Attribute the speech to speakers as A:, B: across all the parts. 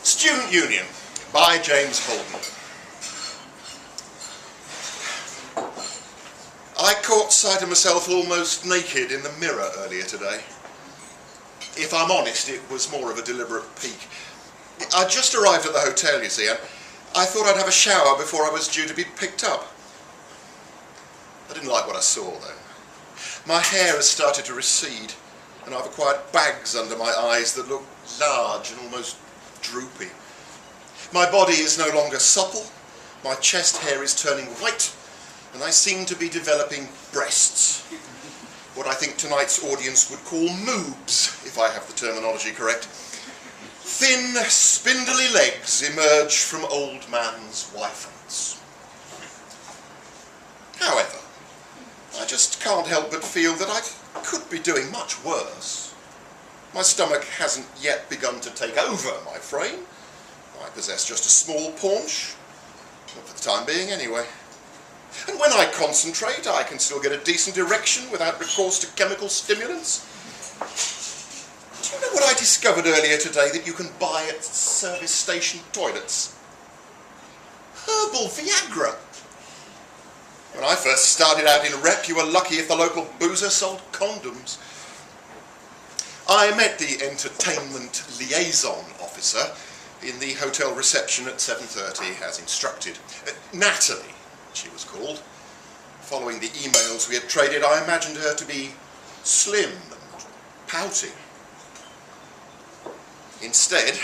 A: Student Union by James Holden. I caught sight of myself almost naked in the mirror earlier today. If I'm honest, it was more of a deliberate peek. I'd just arrived at the hotel, you see, and I thought I'd have a shower before I was due to be picked up. I didn't like what I saw, though. My hair has started to recede, and I've acquired bags under my eyes that look large and almost droopy. My body is no longer supple, my chest hair is turning white, and I seem to be developing breasts. What I think tonight's audience would call moobs, if I have the terminology correct. Thin, spindly legs emerge from old man's Y-fronts. However, I just can't help but feel that I could be doing much worse. My stomach hasn't yet begun to take over my frame. I possess just a small paunch, not for the time being anyway. And when I concentrate, I can still get a decent erection without recourse to chemical stimulants. Do you know what I discovered earlier today that you can buy at service station toilets? Herbal Viagra. When I first started out in rep, you were lucky if the local boozer sold condoms. I met the entertainment liaison officer in the hotel reception at 7:30 as instructed. Natalie, she was called. Following the emails we had traded, I imagined her to be slim and pouty. Instead,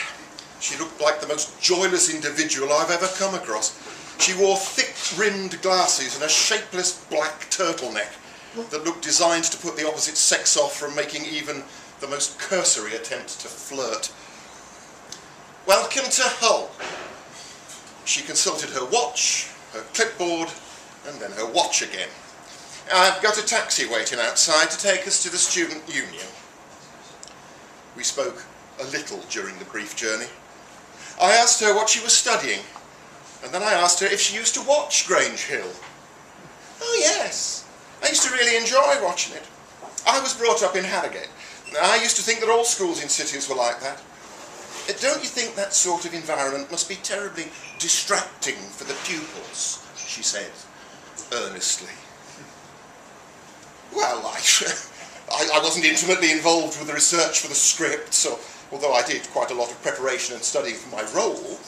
A: she looked like the most joyless individual I've ever come across. She wore thick-rimmed glasses and a shapeless black turtleneck that looked designed to put the opposite sex off from making even the most cursory attempt to flirt. Welcome to Hull. She consulted her watch, her clipboard, and then her watch again. I've got a taxi waiting outside to take us to the Student Union. We spoke a little during the brief journey. I asked her what she was studying, and then I asked her if she used to watch Grange Hill. Oh yes, I used to really enjoy watching it. I was brought up in Harrogate. I used to think that all schools in cities were like that. Don't you think that sort of environment must be terribly distracting for the pupils? She said, earnestly. Well, I wasn't intimately involved with the research for the script, so although I did quite a lot of preparation and studying for my role.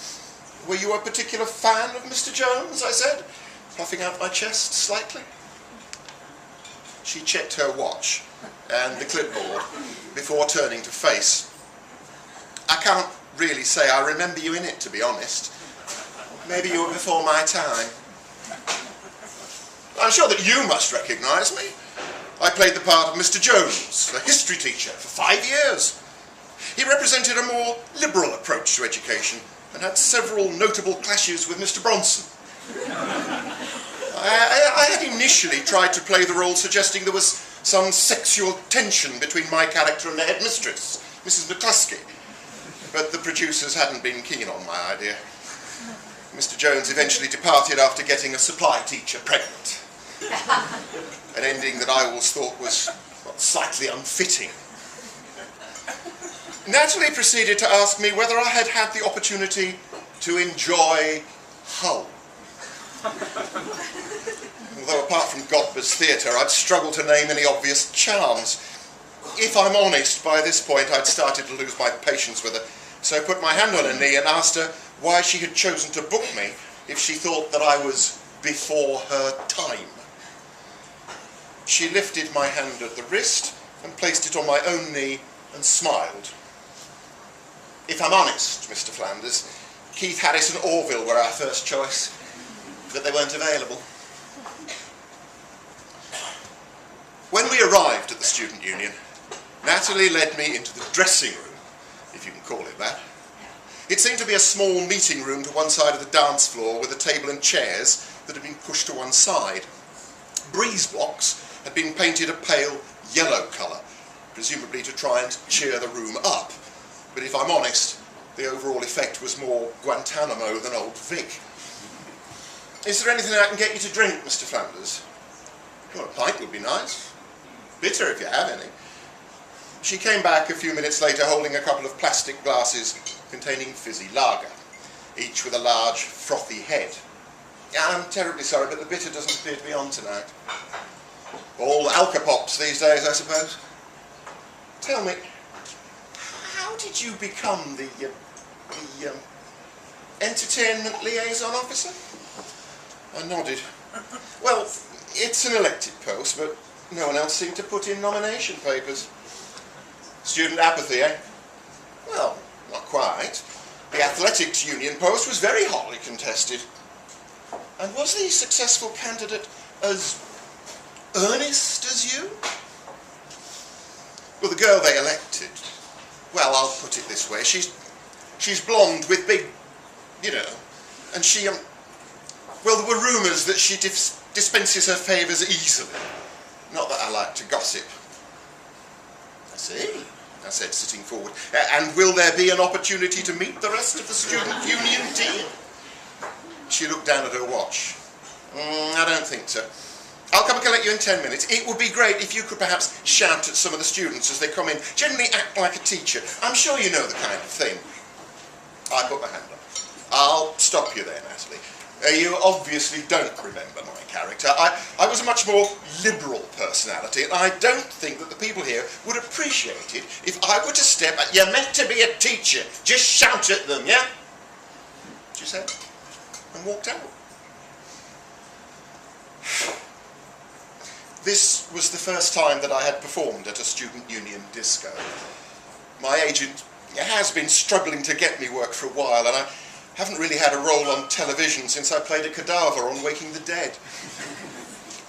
A: Were you a particular fan of Mr. Jones? I said, puffing out my chest slightly. She checked her watch and the clipboard before turning to face. I can't really say I remember you in it, to be honest. Maybe you were before my time. I'm sure that you must recognise me. I played the part of Mr. Jones, the history teacher, for 5 years. He represented a more liberal approach to education and had several notable clashes with Mr. Bronson. I had initially tried to play the role suggesting there was some sexual tension between my character and the headmistress, Mrs. McCluskey, but the producers hadn't been keen on my idea. Mr. Jones eventually departed after getting a supply teacher pregnant, an ending that I always thought was slightly unfitting. Natalie proceeded to ask me whether I had had the opportunity to enjoy Hull. Although apart from Godber's theatre, I'd struggled to name any obvious charms. If I'm honest, by this point I'd started to lose my patience with her, so I put my hand on her knee and asked her why she had chosen to book me if she thought that I was before her time. She lifted my hand at the wrist and placed it on my own knee and smiled. If I'm honest, Mr. Flanders, Keith Harris and Orville were our first choice, but they weren't available. When we arrived at the Student Union, Natalie led me into the dressing room, if you can call it that. It seemed to be a small meeting room to one side of the dance floor with a table and chairs that had been pushed to one side. Breeze blocks had been painted a pale yellow colour, presumably to try and cheer the room up. But if I'm honest, the overall effect was more Guantanamo than Old Vic. Is there anything I can get you to drink, Mr. Flanders? Well, a pint would be nice. Bitter if you have any. She came back a few minutes later holding a couple of plastic glasses containing fizzy lager, each with a large frothy head. I'm terribly sorry, but the bitter doesn't appear to be on tonight. All alcopops these days, I suppose. Tell me, how did you become the entertainment liaison officer? I nodded. Well, it's an elected post, but no one else seemed to put in nomination papers. Student apathy, eh? Well, not quite. The athletics union post was very hotly contested. And was the successful candidate as earnest as you? Well, the girl they elected, well, I'll put it this way, she's blonde with big, you know, and she, well, there were rumours that she dispenses her favours easily. Not that I like to gossip. I see, I said, sitting forward. And will there be an opportunity to meet the rest of the student union team? She looked down at her watch. I don't think so. I'll come and collect you in 10 minutes. It would be great if you could perhaps shout at some of the students as they come in. Generally act like a teacher. I'm sure you know the kind of thing. I put my hand up. I'll stop you there, Natalie. You obviously don't remember my character. I was a much more liberal personality, and I don't think that the people here would appreciate it if I were to step at... You're meant to be a teacher. Just shout at them, yeah? She said, and walked out. This was the first time that I had performed at a student union disco. My agent has been struggling to get me work for a while, and I haven't really had a role on television since I played a cadaver on Waking the Dead.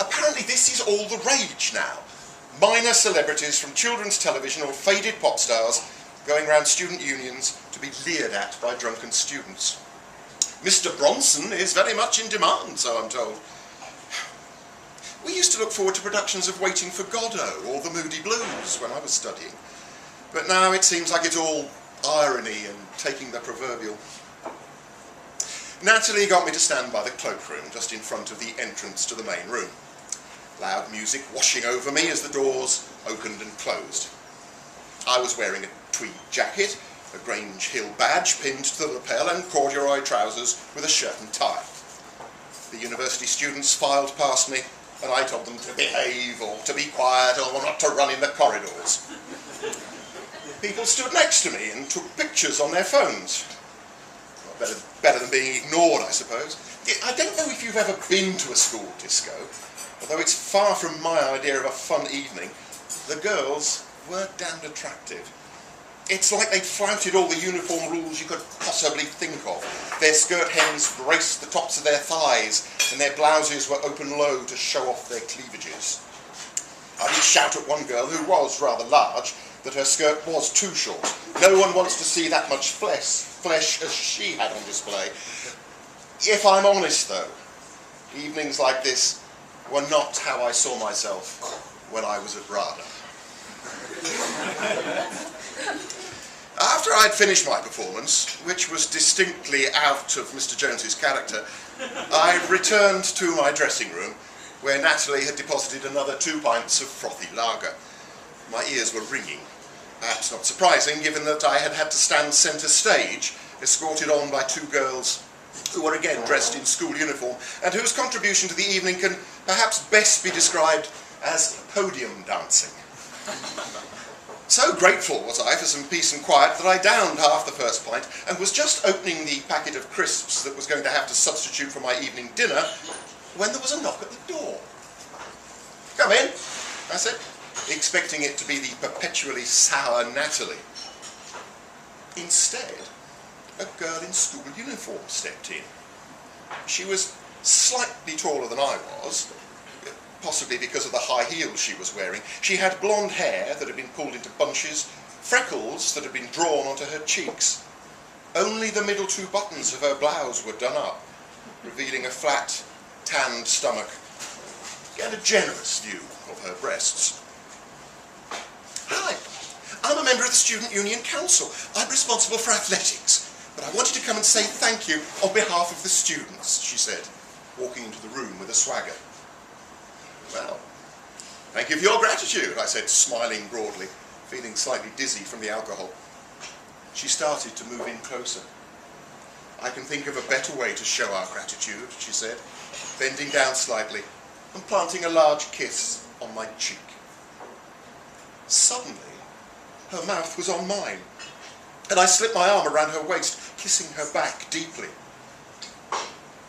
A: Apparently this is all the rage now. Minor celebrities from children's television or faded pop stars going around student unions to be leered at by drunken students. Mr. Bronson is very much in demand, so I'm told. We used to look forward to productions of Waiting for Godot or The Moody Blues when I was studying. But now it seems like it's all irony and taking the proverbial. Natalie got me to stand by the cloakroom just in front of the entrance to the main room. Loud music washing over me as the doors opened and closed. I was wearing a tweed jacket, a Grange Hill badge pinned to the lapel, and corduroy trousers with a shirt and tie. The university students filed past me, and I told them to behave or to be quiet or not to run in the corridors. People stood next to me and took pictures on their phones. Well, better than being ignored, I suppose. I don't know if you've ever been to a school disco, although it's far from my idea of a fun evening. The girls were damned attractive. It's like they'd flouted all the uniform rules you could possibly think of. Their skirt hems graced the tops of their thighs, and their blouses were open low to show off their cleavages. I did shout at one girl, who was rather large, that her skirt was too short. No one wants to see that much flesh as she had on display. If I'm honest, though, evenings like this were not how I saw myself when I was at RADA. After I'd finished my performance, which was distinctly out of Mr. Jones's character, I returned to my dressing room, where Natalie had deposited another 2 pints of frothy lager. My ears were ringing, perhaps not surprising, given that I had had to stand centre stage, escorted on by 2 girls who were again dressed in school uniform, and whose contribution to the evening can perhaps best be described as podium dancing. So grateful was I for some peace and quiet that I downed half the first pint and was just opening the packet of crisps that was going to have to substitute for my evening dinner when there was a knock at the door. "Come in," I said, expecting it to be the perpetually sour Natalie. Instead, a girl in school uniform stepped in. She was slightly taller than I was, possibly because of the high heels she was wearing. She had blonde hair that had been pulled into bunches, freckles that had been drawn onto her cheeks. Only the middle 2 buttons of her blouse were done up, revealing a flat, tanned stomach and a generous view of her breasts. "Hi, I'm a member of the Student Union Council. I'm responsible for athletics, but I wanted to come and say thank you on behalf of the students," she said, walking into the room with a swagger. "Well, thank you for your gratitude," I said, smiling broadly, feeling slightly dizzy from the alcohol. She started to move in closer. "I can think of a better way to show our gratitude," she said, bending down slightly and planting a large kiss on my cheek. Suddenly, her mouth was on mine, and I slipped my arm around her waist, kissing her back deeply.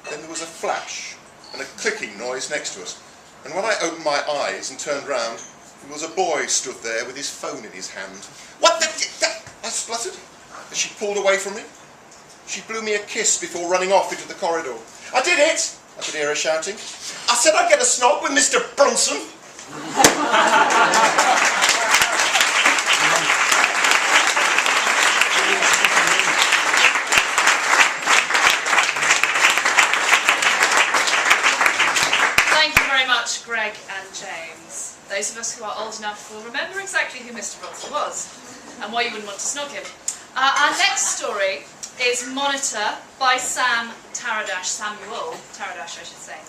A: Then there was a flash and a clicking noise next to us, and when I opened my eyes and turned round, there was a boy stood there with his phone in his hand. "What the..." I spluttered as she pulled away from me. She blew me a kiss before running off into the corridor. "I did it!" I could hear her shouting. "I said I'd get a snog with Mr. Brunson."
B: Thank you very much, Greg and James. Those of us who are old enough will remember exactly who Mr. Brunson was and why you wouldn't want to snog him. Our next story is Monitor by Samuel Taradash, I should say.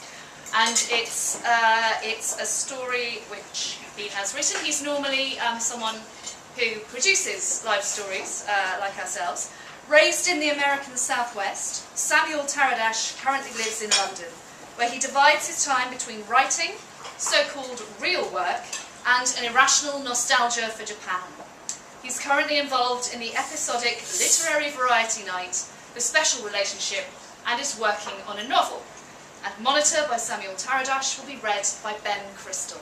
B: And it's a story which he has written. He's normally someone who produces live stories like ourselves. Raised in the American Southwest, Samuel Taradash currently lives in London, where he divides his time between writing, so-called real work, and an irrational nostalgia for Japan. He's currently involved in the episodic Literary Variety Night, The Special Relationship, and is working on a novel. And Monitor by Samuel Taradash will be read by Ben Crystal.